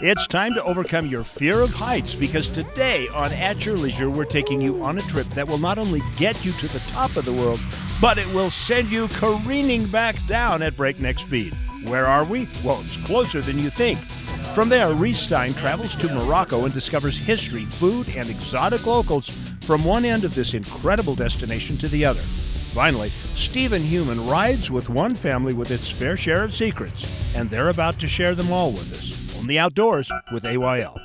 It's time to overcome your fear of heights, because today on At Your Leisure, we're taking you on a trip that will not only get you to the top of the world, but it will send you careening back down at breakneck speed. Where are we? Well, it's closer than you think. From there, Reece travels to Morocco and discovers history, food, and exotic locals from one end of this incredible destination to the other. Finally, Stephen Human rides with one family with its fair share of secrets, and they're about to share them all with us on The Outdoors with AYL.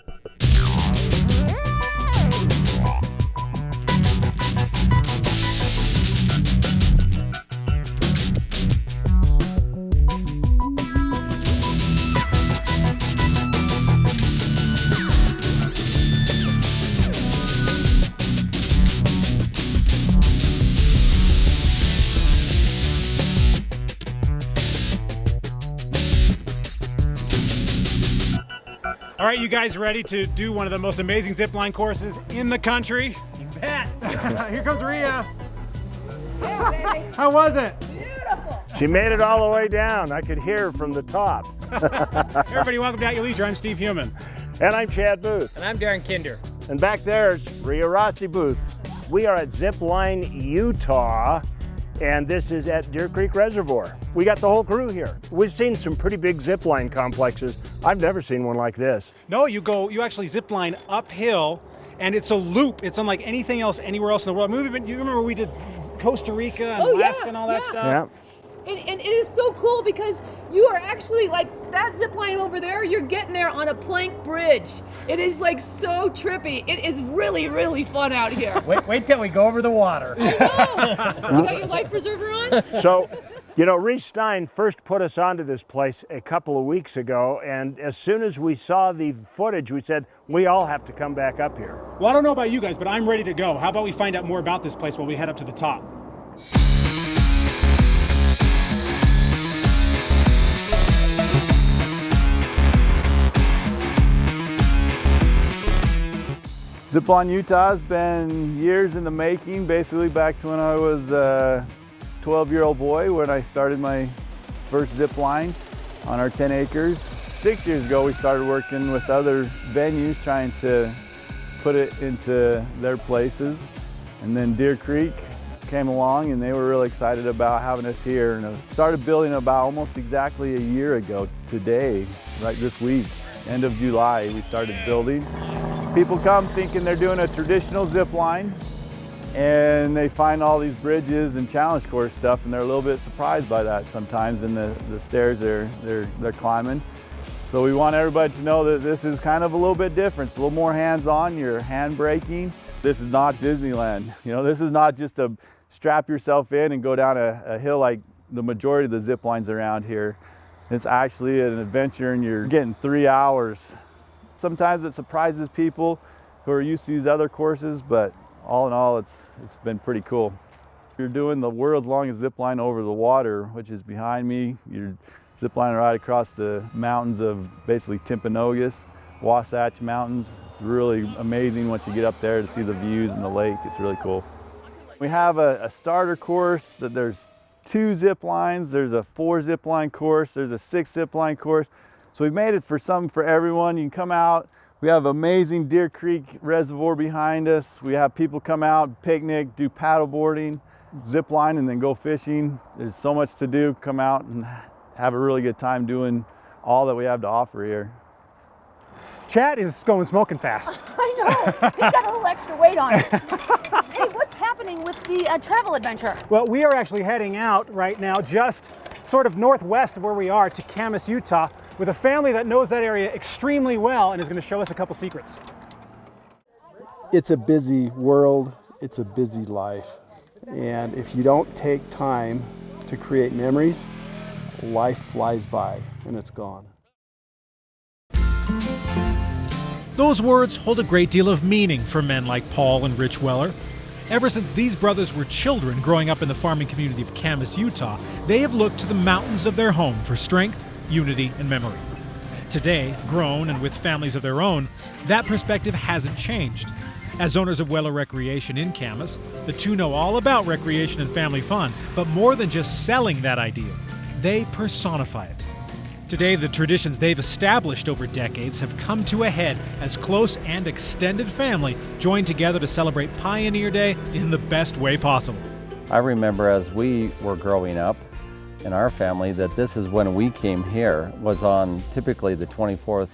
All right, you guys ready to do one of the most amazing zipline courses in the country? You bet. Here comes Ria. Hey, baby. How was it? Beautiful. She made it all the way down. I could hear from the top. Everybody, welcome to At Your Leisure. I'm Steve Human. And I'm Chad Booth. And I'm Darren Kinder. And back there's Ria Rossi Booth. We are at Zipline Utah, and this is at Dear Creek Reservoir. We got the whole crew here. We've seen some pretty big zipline complexes. I've never seen one like this. No, you actually zipline uphill, and it's a loop. It's unlike anything else anywhere else in the world. You remember we did Costa Rica and Alaska and all that stuff? Yeah. And it is so cool because you are actually, like, that zip line over there, you're getting there on a plank bridge. It is like so trippy. It is really, really fun out here. Wait till we go over the water. I know. You got your life preserver on? So, you know, Reece Stein first put us onto this place a couple of weeks ago, and as soon as we saw the footage, we said, we all have to come back up here. Well, I don't know about you guys, but I'm ready to go. How about we find out more about this place while we head up to the top? Zipline Utah has been years in the making, basically back to when I was a 12-year-old boy when I started my first zip line on our 10 acres. 6 years ago we started working with other venues trying to put it into their places. And then Dear Creek came along and they were really excited about having us here, and started building about almost exactly a year ago today, right this week. End of July we started building. People come thinking they're doing a traditional zip line, and they find all these bridges and challenge course stuff, and they're a little bit surprised by that sometimes in the stairs they're climbing. So we want everybody to know that this is kind of a little bit different. It's a little more hands-on. You're hand braking. This is not Disneyland. You know, this is not just a strap yourself in and go down a hill like the majority of the zip lines around here. It's actually an adventure, and you're getting 3 hours. Sometimes it surprises people who are used to these other courses, but all in all, it's been pretty cool. You're doing the world's longest zip line over the water, which is behind me. You're ziplining right across the mountains of basically Timpanogos, Wasatch Mountains. It's really amazing once you get up there to see the views and the lake. It's really cool. We have a starter course that there's 2 zip lines. There's a 4 zip line course. There's a 6 zip line course. So we've made it for everyone. You can come out. We have amazing Dear Creek Reservoir behind us. We have people come out, picnic, do paddle boarding, zip line, and then go fishing. There's so much to do. Come out and have a really good time doing all that we have to offer here. Chad is going smoking fast. I know. He's got a little extra weight on it. Hey, what's happening with the travel adventure? Well, we are actually heading out right now, just sort of northwest of where we are, to Can Am, Utah, with a family that knows that area extremely well and is going to show us a couple secrets. It's a busy world, it's a busy life, and if you don't take time to create memories, life flies by and it's gone. Those words hold a great deal of meaning for men like Paul and Rich Weller. Ever since these brothers were children growing up in the farming community of Can Am, Utah, they have looked to the mountains of their home for strength, unity, and memory. Today, grown and with families of their own, that perspective hasn't changed. As owners of Weller Recreation in Camas, the two know all about recreation and family fun, but more than just selling that ideal, they personify it. Today, the traditions they've established over decades have come to a head as close and extended family join together to celebrate Pioneer Day in the best way possible. I remember as we were growing up in our family that this is when we came here, was on typically the 24th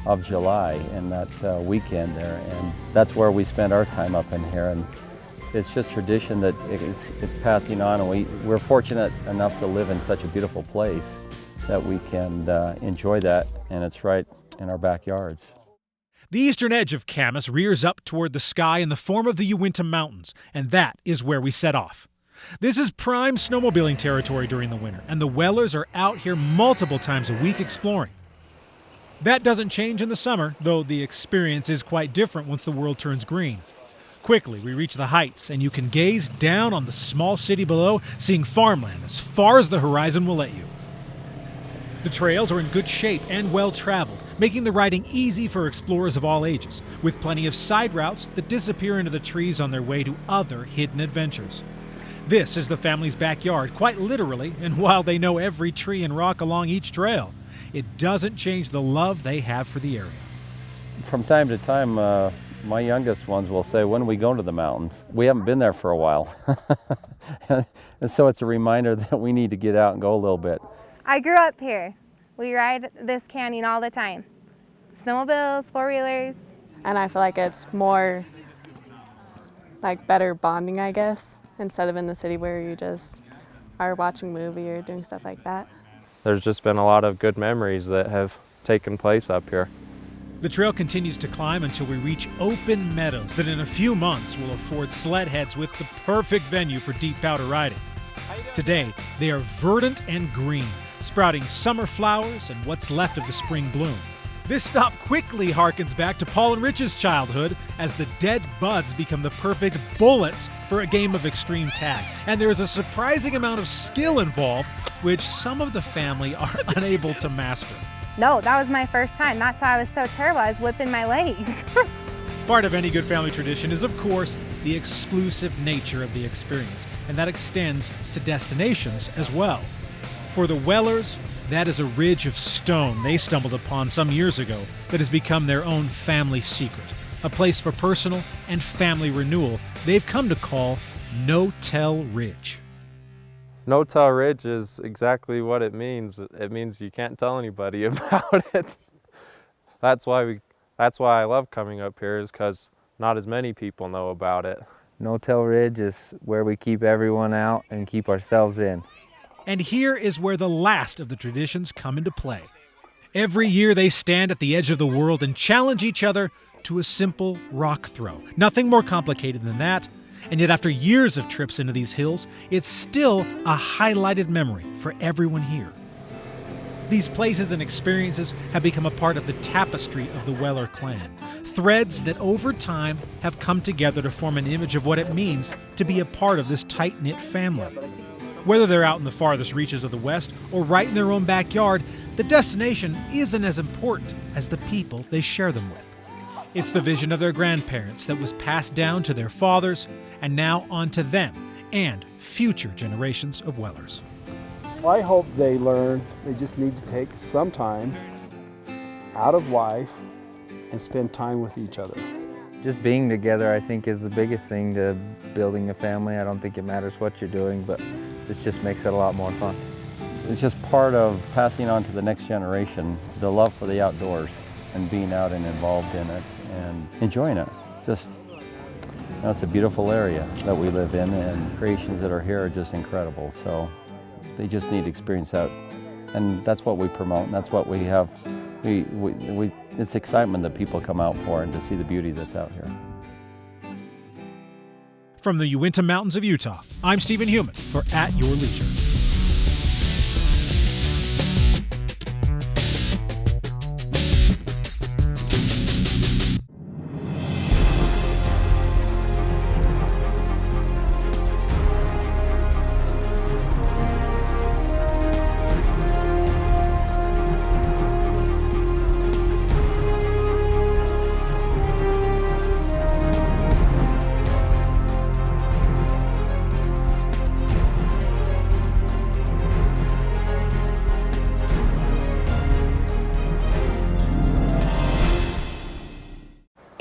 of July in that weekend there, and that's where we spend our time up in here. And it's just tradition that it's passing on, and we're fortunate enough to live in such a beautiful place that we can enjoy that, and it's right in our backyards. The eastern edge of Camas rears up toward the sky in the form of the Uinta Mountains, and that is where we set off. This is prime snowmobiling territory during the winter, and the Wellers are out here multiple times a week exploring. That doesn't change in the summer, though the experience is quite different once the world turns green. Quickly, we reach the heights, and you can gaze down on the small city below, seeing farmland as far as the horizon will let you. The trails are in good shape and well-traveled, making the riding easy for explorers of all ages, with plenty of side routes that disappear into the trees on their way to other hidden adventures. This is the family's backyard, quite literally, and while they know every tree and rock along each trail, it doesn't change the love they have for the area. From time to time, my youngest ones will say, when are we going to the mountains? We haven't been there for a while. And so it's a reminder that we need to get out and go a little bit. I grew up here. We ride this canyon all the time. Snowmobiles, four-wheelers. And I feel like it's more like better bonding, I guess, instead of in the city where you just are watching a movie or doing stuff like that. There's just been a lot of good memories that have taken place up here. The trail continues to climb until we reach open meadows that in a few months will afford sled heads with the perfect venue for deep powder riding. Today, they are verdant and green, sprouting summer flowers and what's left of the spring bloom. This stop quickly harkens back to Paul and Rich's childhood as the dead buds become the perfect bullets for a game of extreme tag. And there is a surprising amount of skill involved, which some of the family are unable to master. No, that was my first time. That's why I was so terrible. I was whipping my legs. Part of any good family tradition is, of course, the exclusive nature of the experience, and that extends to destinations as well. For the Wellers, that is a ridge of stone they stumbled upon some years ago that has become their own family secret, a place for personal and family renewal they've come to call No-Tell Ridge. No-Tell Ridge is exactly what it means. It means you can't tell anybody about it. That's why I love coming up here, is because not as many people know about it. No-Tell Ridge is where we keep everyone out and keep ourselves in. And here is where the last of the traditions come into play. Every year they stand at the edge of the world and challenge each other to a simple rock throw. Nothing more complicated than that. And yet after years of trips into these hills, it's still a highlighted memory for everyone here. These places and experiences have become a part of the tapestry of the Weller clan. Threads that over time have come together to form an image of what it means to be a part of this tight-knit family. Whether they're out in the farthest reaches of the West or right in their own backyard, the destination isn't as important as the people they share them with. It's the vision of their grandparents that was passed down to their fathers and now on to them and future generations of Wellers. I hope they learn they just need to take some time out of life and spend time with each other. Just being together, I think, is the biggest thing to building a family. I don't think it matters what you're doing, but this just makes it a lot more fun. It's just part of passing on to the next generation the love for the outdoors and being out and involved in it and enjoying it. Just, you know, it's a beautiful area that we live in, and creations that are here are just incredible. So they just need to experience that, and that's what we promote, and that's what we have. It's excitement that people come out for and to see the beauty that's out here. From the Uinta Mountains of Utah, I'm Stephen Heumann for At Your Leisure.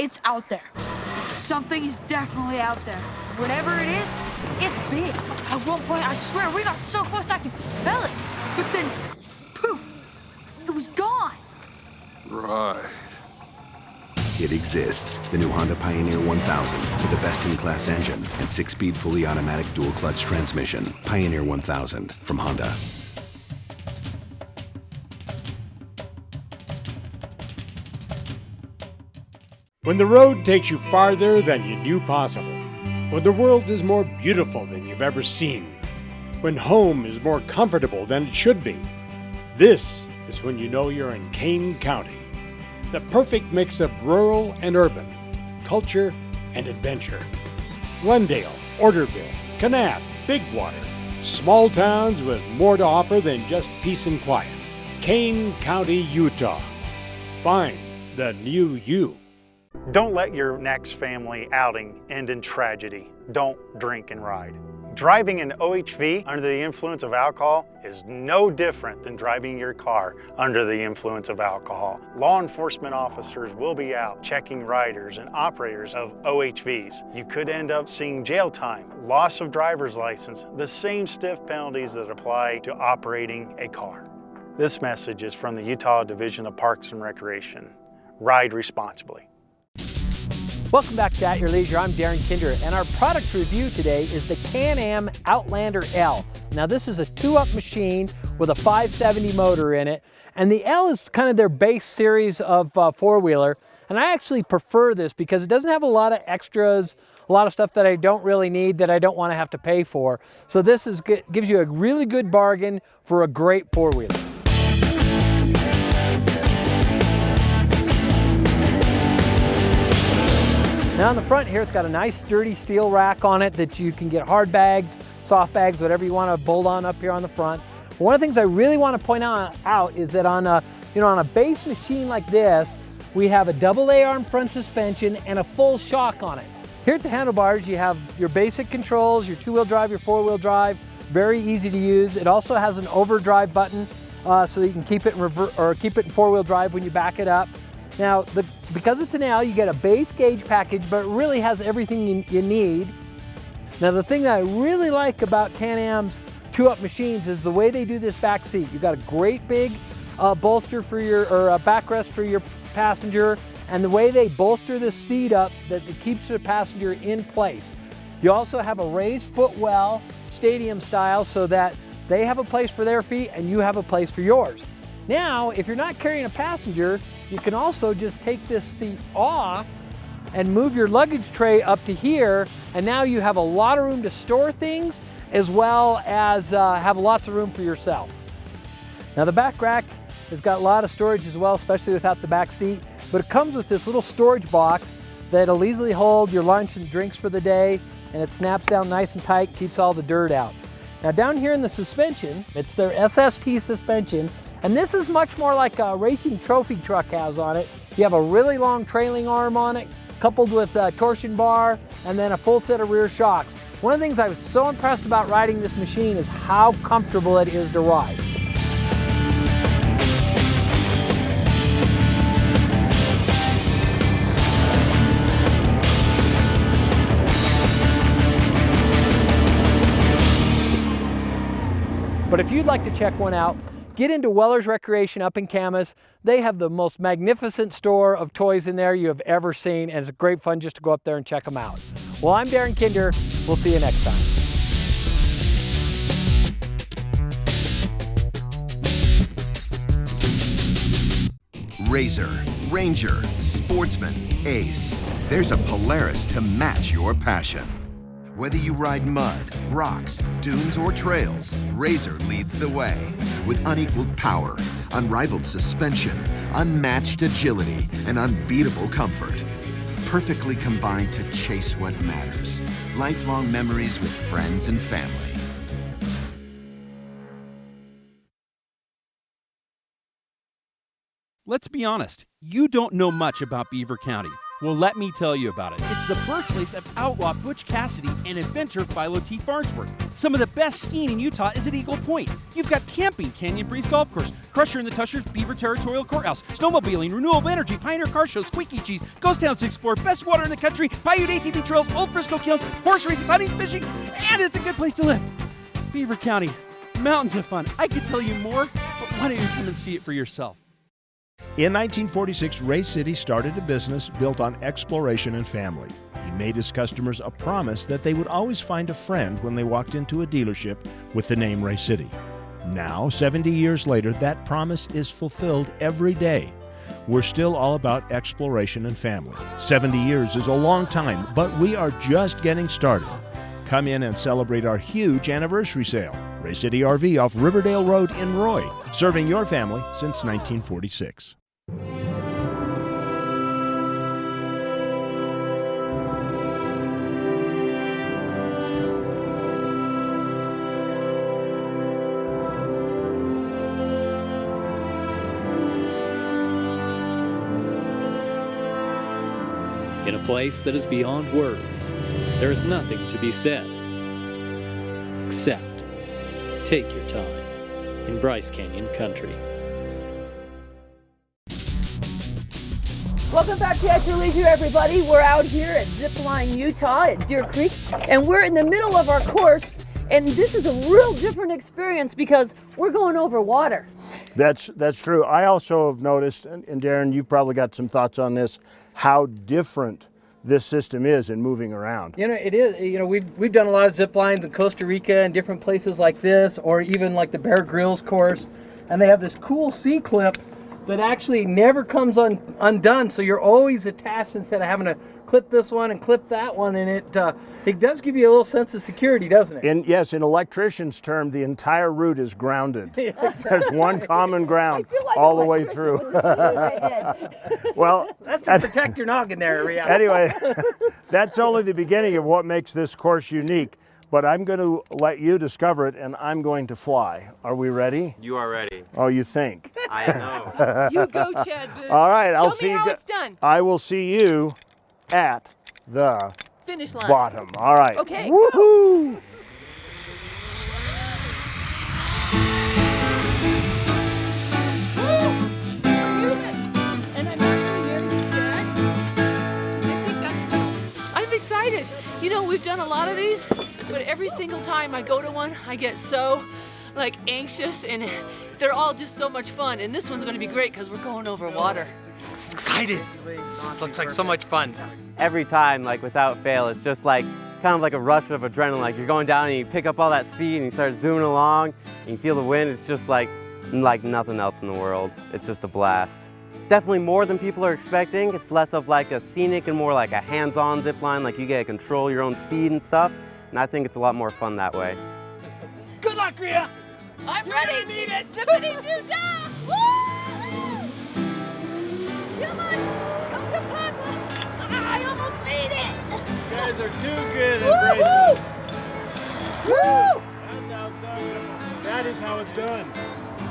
it's out there. Something is definitely out there. Whatever it is, it's big. At one point, I swear, we got so close I could smell it. But then, poof, it was gone. Right. It exists. The new Honda Pioneer 1000 with a best-in-class engine and 6-speed fully automatic dual-clutch transmission. Pioneer 1000 from Honda. When the road takes you farther than you knew possible, when the world is more beautiful than you've ever seen, when home is more comfortable than it should be, this is when you know you're in Kane County. The perfect mix of rural and urban, culture and adventure. Glendale, Orderville, Kanab, Bigwater, small towns with more to offer than just peace and quiet. Kane County, Utah. Find the new you. Don't let your next family outing end in tragedy. Don't drink and ride. Driving an OHV under the influence of alcohol is no different than driving your car under the influence of alcohol. Law enforcement officers will be out checking riders and operators of OHVs. You could end up seeing jail time, loss of driver's license, the same stiff penalties that apply to operating a car. This message is from the Utah Division of Parks and Recreation. Ride responsibly. Welcome back to At Your Leisure. I'm Darren Kinder, and our product review today is the Can Am Outlander L. Now this is a 2-up machine with a 570 motor in it, and the L is kind of their base series of four-wheeler, and I actually prefer this because it doesn't have a lot of extras, a lot of stuff that I don't really need that I don't want to have to pay for. So this is gives you a really good bargain for a great four-wheeler. Now on the front here, it's got a nice sturdy steel rack on it that you can get hard bags, soft bags, whatever you want to bolt on up here on the front. But one of the things I really want to point out is that on a base machine like this, we have a double A-arm front suspension and a full shock on it. Here at the handlebars, you have your basic controls, your 2-wheel drive, your 4-wheel drive, very easy to use. It also has an overdrive button so that you can keep it in keep it in 4-wheel drive when you back it up. Now, because it's an L, you get a base gauge package, but it really has everything you need. Now, the thing that I really like about Can Am's 2-up machines is the way they do this back seat. You've got a great big bolster for your, or a backrest for your passenger, and the way they bolster this seat up, that it keeps the passenger in place. You also have a raised footwell, stadium style, so that they have a place for their feet and you have a place for yours. Now, if you're not carrying a passenger, you can also just take this seat off and move your luggage tray up to here, and now you have a lot of room to store things as well as have lots of room for yourself. Now the back rack has got a lot of storage as well, especially without the back seat, but it comes with this little storage box that'll easily hold your lunch and drinks for the day, and it snaps down nice and tight, keeps all the dirt out. Now down here in the suspension, it's their SST suspension, and this is much more like a racing trophy truck has on it. You have a really long trailing arm on it, coupled with a torsion bar, and then a full set of rear shocks. One of the things I was so impressed about riding this machine is how comfortable it is to ride. But if you'd like to check one out, get into Weller's Recreation up in Camas. They have the most magnificent store of toys in there you have ever seen, and it's great fun just to go up there and check them out. Well, I'm Darren Kinder. We'll see you next time. Razor, Ranger, Sportsman, Ace. There's a Polaris to match your passion. Whether you ride mud, rocks, dunes, or trails, Razor leads the way. With unequaled power, unrivaled suspension, unmatched agility, and unbeatable comfort. Perfectly combined to chase what matters. Lifelong memories with friends and family. Let's be honest, you don't know much about Beaver County. Well, let me tell you about it. It's the birthplace of outlaw Butch Cassidy and inventor Philo T. Farnsworth. Some of the best skiing in Utah is at Eagle Point. You've got camping, Canyon Breeze Golf Course, Crusher and the Tushers, Beaver Territorial Courthouse, snowmobiling, renewable energy, Pioneer Car Show, Squeaky Cheese, Ghost Towns to explore, best water in the country, Paiute ATV trails, Old Frisco Kilns, horse racing, hunting, fishing, and it's a good place to live. Beaver County, mountains of fun. I could tell you more, but why don't you come and see it for yourself? In 1946, Ray City started a business built on exploration and family. He made his customers a promise that they would always find a friend when they walked into a dealership with the name Ray City. Now, 70 years later, that promise is fulfilled every day. We're still all about exploration and family. 70 years is a long time, but we are just getting started. Come in and celebrate our huge anniversary sale. Ray City RV off Riverdale Road in Roy, serving your family since 1946. In a place that is beyond words, there is nothing to be said, except take your time in Bryce Canyon country. Welcome back to At Your Leisure, everybody. We're out here at Zipline Utah at Deer Creek, and we're in the middle of our course, and this is a real different experience because we're going over water. That's true. I also have noticed, and Darren, you've probably got some thoughts on this, how different this system is in moving around. You know, it is. You know, we've done a lot of zip lines in Costa Rica and different places like this, or even like the Bear Grylls course, and they have this cool C-clip that actually never comes undone, so you're always attached instead of having to clip this one and clip that one, and it does give you a little sense of security, doesn't it? Yes, in electrician's term, the entire route is grounded. There's one common ground all the way through. Well, that's to protect your noggin there, Ria. Anyway, that's only the beginning of what makes this course unique. But I'm going to let you discover it, and I'm going to fly. Are we ready? You are ready. Oh, you think? I know. You go, Chad Booth. All right, I'll Show see me you. how it's done. I will see you at the Finish line. bottom. All right. Okay. Woohoo! Go. I'm excited. You know, we've done a lot of these, but every single time I go to one, I get so anxious, and they're all just so much fun. And this one's going to be great because we're going over water. Excited. This looks like so much fun. Every time, without fail, it's just kind of like a rush of adrenaline. You're going down and you pick up all that speed and you start zooming along and you feel the wind. It's just like nothing else in the world. It's just a blast. It's definitely more than people are expecting. It's less of a scenic and more like a hands-on zip line, you get to control your own speed and stuff. And I think it's a lot more fun that way. Good luck, Ria. I'm ready. Need it. Zippity-doo-dah. Woo! Come on. Come to Papa. I almost made it. You guys are too good at racing. Woo! That is how it's done.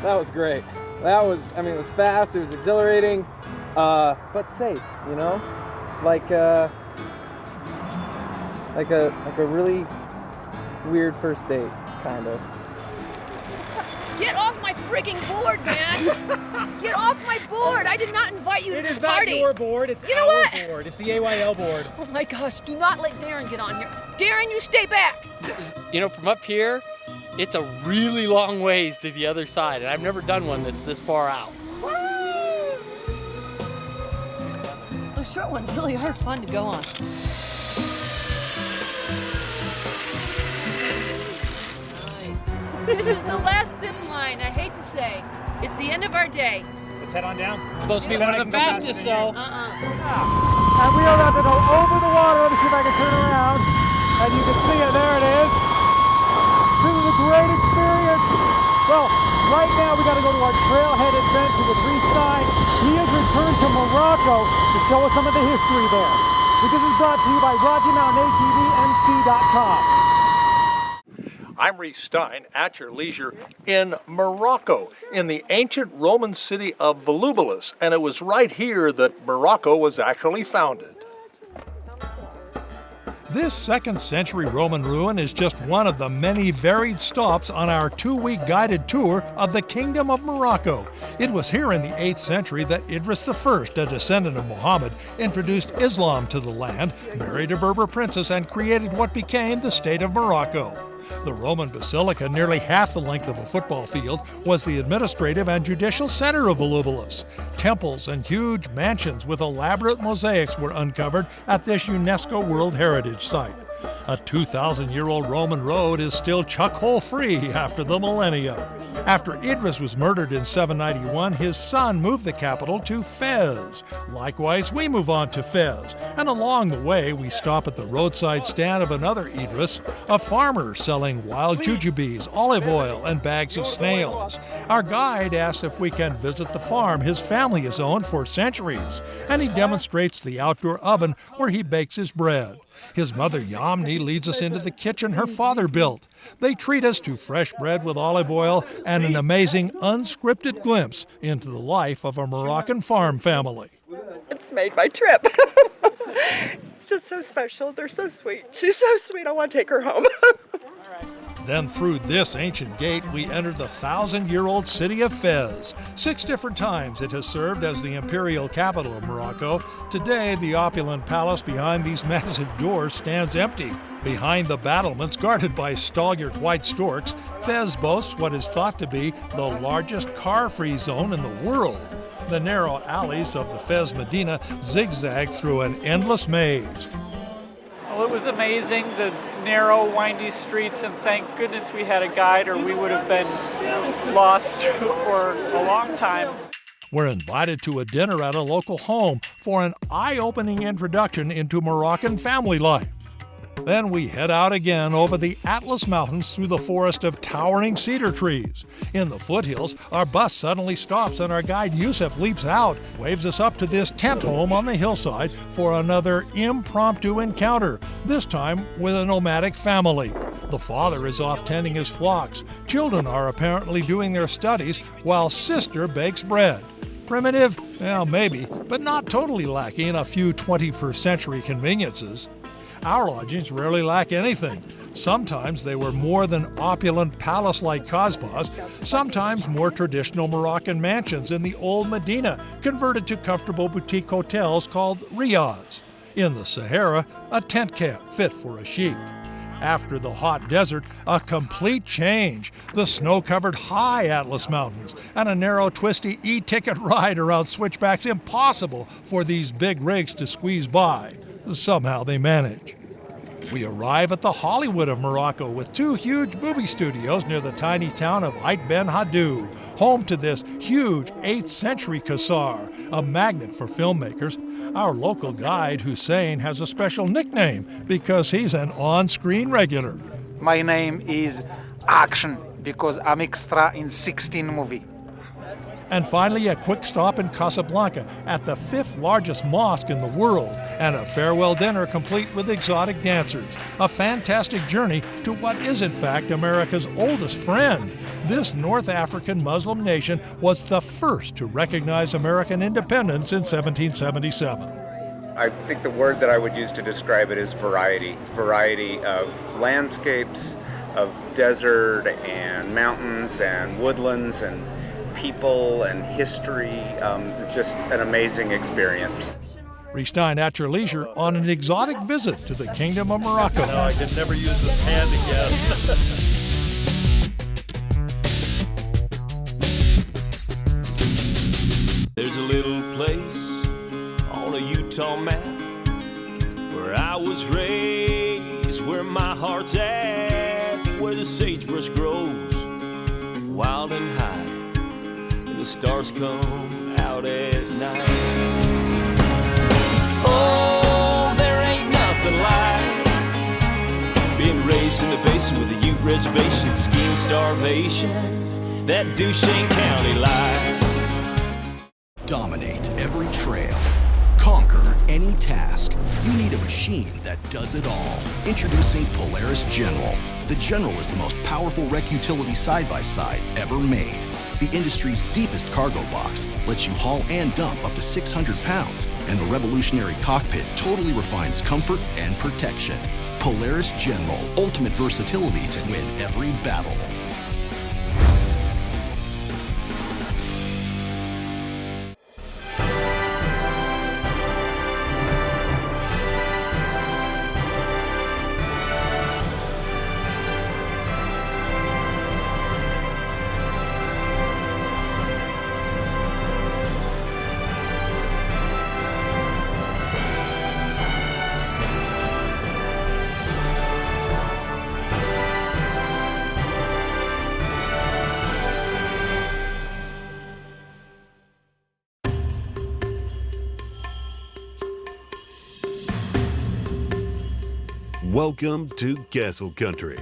That was great. That was, it was fast, it was exhilarating, but safe, you know? Like a really weird first date, kind of. Get off my freaking board, man! Get off my board! I did not invite you to this party. It is not your board, it's our board. It's the AYL board. Oh my gosh, do not let Darren get on here. Darren, you stay back! You know, from up here, it's a really long ways to the other side, and I've never done one that's this far out. Those short ones really are fun to go on. Nice. This is the last zip line, I hate to say. It's the end of our day. Let's head on down. It's supposed to be one of the fastest, though. And we are about to go over the water. Let me see if I can turn around. And you can see it, there it is. This is a great experience. Well, right now we got to go to our trailhead adventure with Reece. He has returned to Morocco to show us some of the history there. This is brought to you by RockyMountainATVMC.com. I'm Reece Stein at your leisure in Morocco, in the ancient Roman city of Volubilis, and it was right here that Morocco was actually founded. This 2nd century Roman ruin is just one of the many varied stops on our 2-week guided tour of the Kingdom of Morocco. It was here in the 8th century that Idris I, a descendant of Muhammad, introduced Islam to the land, married a Berber princess, and created what became the state of Morocco. The Roman basilica, nearly half the length of a football field, was the administrative and judicial center of Volubilis. Temples and huge mansions with elaborate mosaics were uncovered at this UNESCO World Heritage Site. A 2,000-year-old Roman road is still chuck-hole-free after the millennia. After Idris was murdered in 791, his son moved the capital to Fez. Likewise, we move on to Fez, and along the way we stop at the roadside stand of another Idris, a farmer selling wild jujubes, olive oil, and bags of snails. Our guide asks if we can visit the farm his family has owned for centuries, and he demonstrates the outdoor oven where he bakes his bread. His mother Yamni leads us into the kitchen her father built. They treat us to fresh bread with olive oil and an amazing unscripted glimpse into the life of a Moroccan farm family. It's made my trip. It's just so special. They're so sweet. She's so sweet. I want to take her home. Then through this ancient gate, we enter the 1,000-year-old city of Fez. 6 different times it has served as the imperial capital of Morocco. Today, the opulent palace behind these massive doors stands empty. Behind the battlements, guarded by stalwart white storks, Fez boasts what is thought to be the largest car-free zone in the world. The narrow alleys of the Fez Medina zigzag through an endless maze. Well, it was amazing, the narrow, windy streets, and thank goodness we had a guide or we would have been lost for a long time. We're invited to a dinner at a local home for an eye-opening introduction into Moroccan family life. Then we head out again over the Atlas Mountains through the forest of towering cedar trees. In the foothills, our bus suddenly stops and our guide Yusuf leaps out, waves us up to this tent home on the hillside for another impromptu encounter, this time with a nomadic family. The father is off tending his flocks. Children are apparently doing their studies while sister bakes bread. Primitive? Well, maybe, but not totally lacking a few 21st century conveniences. Our lodgings rarely lack anything. Sometimes they were more than opulent palace-like kasbahs, sometimes more traditional Moroccan mansions in the old Medina, converted to comfortable boutique hotels called riads. In the Sahara, a tent camp fit for a sheik. After the hot desert, a complete change. The snow-covered high Atlas Mountains and a narrow, twisty e-ticket ride around switchbacks impossible for these big rigs to squeeze by. Somehow they manage. We arrive at the Hollywood of Morocco with 2 huge movie studios near the tiny town of Ait Ben Haddou, home to this huge 8th century Qasar, a magnet for filmmakers. Our local guide, Hussein, has a special nickname because he's an on-screen regular. My name is Action because I'm extra in 16 movies. And finally, a quick stop in Casablanca at the 5th largest mosque in the world, and a farewell dinner complete with exotic dancers. A fantastic journey to what is in fact America's oldest friend. This North African Muslim nation was the first to recognize American independence in 1777. I think the word that I would use to describe it is variety. Variety of landscapes, of desert and mountains and woodlands and people and history, just an amazing experience. Reece Stein at your leisure on an exotic visit to the Kingdom of Morocco. No, I can never use this hand again. There's a little place on a Utah map where I was raised, where my heart's at, where the sagebrush grows wild and high. The stars come out at night. Oh, there ain't nothing like being raised in the basin with a Ute reservation, skiing starvation, that Duchesne County life. Dominate every trail. Conquer any task. You need a machine that does it all. Introducing Polaris General. The General is the most powerful wreck utility side-by-side ever made. The industry's deepest cargo box lets you haul and dump up to 600 pounds, and the revolutionary cockpit totally refines comfort and protection. Polaris General, ultimate versatility to win every battle. Welcome to Castle Country,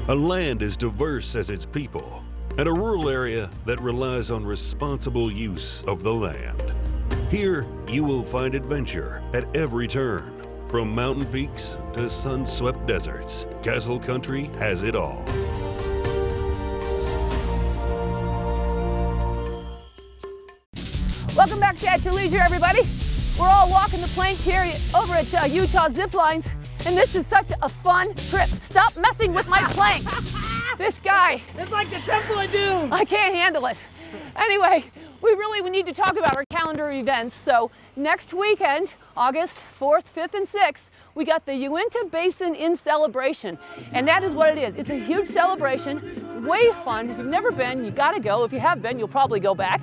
a land as diverse as its people, and a rural area that relies on responsible use of the land. Here, you will find adventure at every turn. From mountain peaks to sun-swept deserts, Castle Country has it all. Welcome back to At Your Leisure, everybody. We're all walking the plank here over at Utah Ziplines, and this is such a fun trip. Stop messing with my plank. This guy. It's like the Temple of Doom. I can't handle it. Anyway, we need to talk about our calendar of events. So next weekend, August 4th, 5th, and 6th, we got the Uinta Basin in celebration. And that is what it is. It's a huge celebration, way fun. If you've never been, you gotta go. If you have been, you'll probably go back.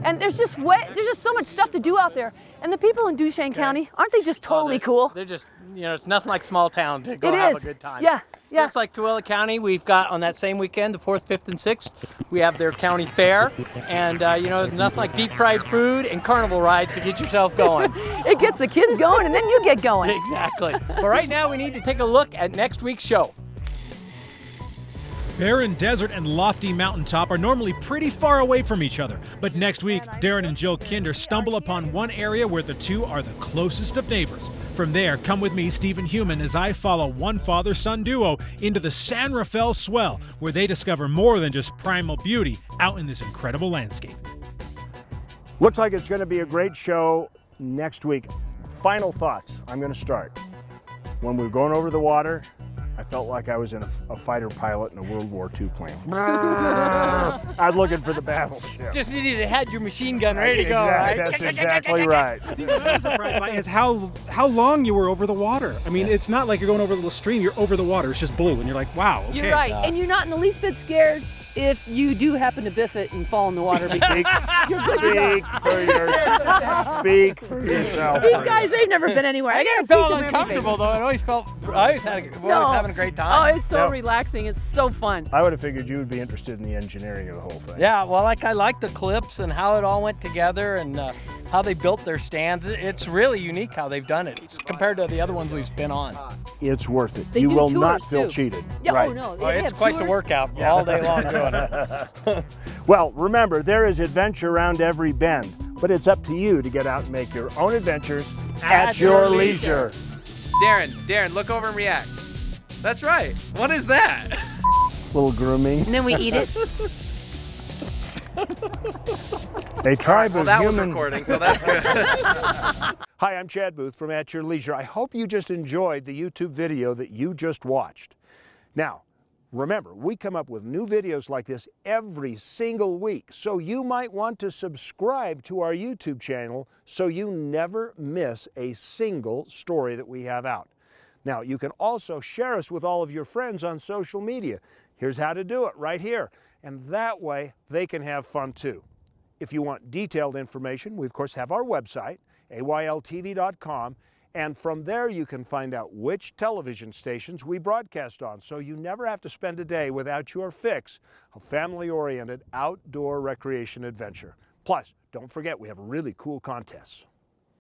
And there's just so much stuff to do out there. And the people in Duchesne County, aren't they just totally cool? They're just, you know, it's nothing like small town to go It have is. a good time. Yeah, yeah. Just like Tooele County, we've got on that same weekend, the 4th, 5th, and 6th, we have their county fair. And, you know, nothing like deep fried food and carnival rides to get yourself going. It gets the kids going and then you get going. Exactly. But right now we need to take a look at next week's show. Barren desert and lofty mountaintop are normally pretty far away from each other, but next week, Darren and Jill Kinder stumble upon one area where the two are the closest of neighbors. From there, come with me, Stephen Human, as I follow one father-son duo into the San Rafael Swell, where they discover more than just primal beauty out in this incredible landscape. Looks like it's going to be a great show next week. Final thoughts. I'm going to start. When we were going over the water, I felt like I was in a fighter pilot in a World War II plane. I was looking for the battleship. Just needed to have your machine gun ready to go, right? That's exactly right. See, what I'm surprised by is how long you were over the water. I mean, it's not like you're going over a little stream, you're over the water. It's just blue, and you're like, wow, okay. You're right, and you're not in the least bit scared if you do happen to biff it and fall in the water. Speak for yourself. These guys, they've never been anywhere. I gotta felt teach them uncomfortable everything. though. I always having a great time. Oh, it's so relaxing. It's so fun. I would have figured you would be interested in the engineering of the whole thing. Yeah, well, I like the clips and how it all went together and how they built their stands. It's really unique how they've done it compared to the other ones we've been on. It's worth it. They You do will tours, not feel too. cheated. Yeah, right. Oh, no. Oh, it's quite the workout all day long doing it. Well, remember, there is adventure around every bend, but it's up to you to get out and make your own adventures at your leisure. Darren, look over and react. That's right. What is that? Little grooming. And then we eat it. A tribe well, of that human... was recording, so that's good. Hi, I'm Chad Booth from At Your Leisure. I hope you just enjoyed the YouTube video that you just watched. Now, remember, we come up with new videos like this every single week, so you might want to subscribe to our YouTube channel so you never miss a single story that we have out. Now, you can also share us with all of your friends on social media. Here's how to do it right here. And that way, they can have fun too. If you want detailed information, we of course have our website, ayltv.com, and from there you can find out which television stations we broadcast on, so you never have to spend a day without your fix of family-oriented outdoor recreation adventure. Plus, don't forget we have really cool contests.